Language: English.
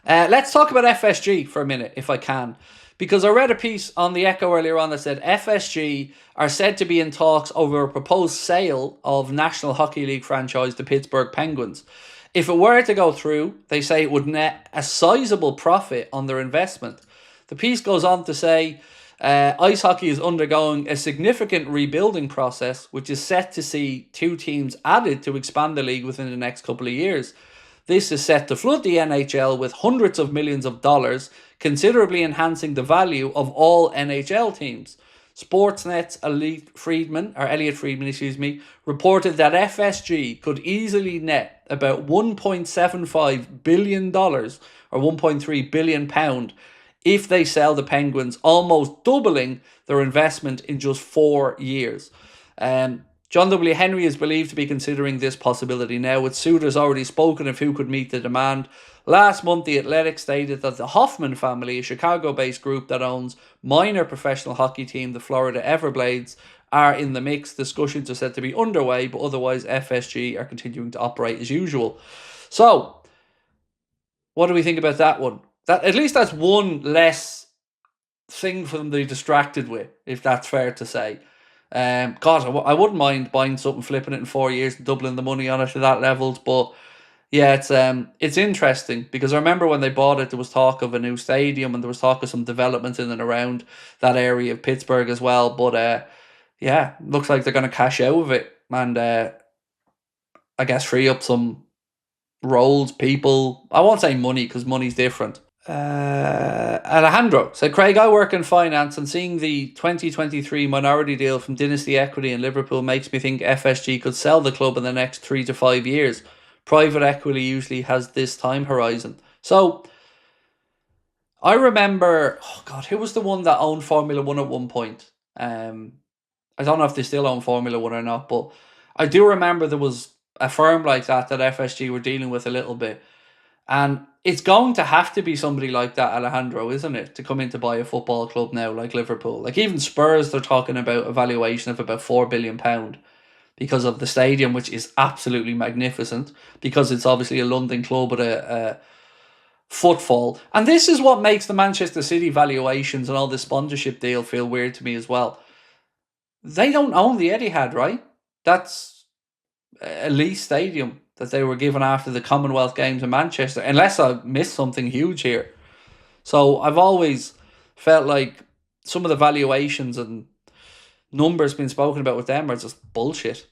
Let's talk about FSG for a minute, if I can. Because I read a piece on the Echo earlier on that said FSG are said to be in talks over a proposed sale of National Hockey League franchise the Pittsburgh Penguins. If it were to go through, they say it would net a sizable profit on their investment. The piece goes on to say ice hockey is undergoing a significant rebuilding process, which is set to see 2 teams added to expand the league within the next couple of years. This is set to flood the NHL with hundreds of millions of dollars, considerably enhancing the value of all NHL teams. Sportsnet's Elliot Friedman, reported that FSG could easily net about $1.75 billion or £1.3 billion if they sell the Penguins, almost doubling their investment in just 4 years. John W. Henry is believed to be considering this possibility now, with suitors already spoken of who could meet the demand. Last month, The Athletic stated that the Hoffman family, a Chicago-based group that owns minor professional hockey team, the Florida Everblades, are in the mix. Discussions are said to be underway, but otherwise FSG are continuing to operate as usual. So, what do we think about that one? At least that's one less thing for them to be distracted with, if that's fair to say. God, I wouldn't mind buying something, flipping it in 4 years, doubling the money on it to that levels. But yeah, it's interesting because I remember when they bought it, there was talk of a new stadium and there was talk of some development in and around that area of Pittsburgh as well. But yeah, looks like they're going to cash out of it and I guess free up some roles, people. I won't say money because money's different. Alejandro said, Craig, I work in finance and seeing the 2023 minority deal from Dynasty Equity in Liverpool makes me think FSG could sell the club in the next 3 to 5 years. Private equity usually has this time horizon. So, I remember, who was the one that owned Formula 1 at one point? I don't know if they still own Formula 1 or not, but I do remember there was a firm like that FSG were dealing with a little bit. And it's going to have to be somebody like that, Alejandro, isn't it? To come in to buy a football club now like Liverpool. Like even Spurs, they're talking about a valuation of about £4 billion because of the stadium, which is absolutely magnificent. Because it's obviously a London club with a footfall. And this is what makes the Manchester City valuations and all this sponsorship deal feel weird to me as well. They don't own the Etihad, right? That's a lease stadium that they were given after the Commonwealth Games in Manchester, unless I missed something huge here. So I've always felt like some of the valuations and numbers being spoken about with them are just bullshit.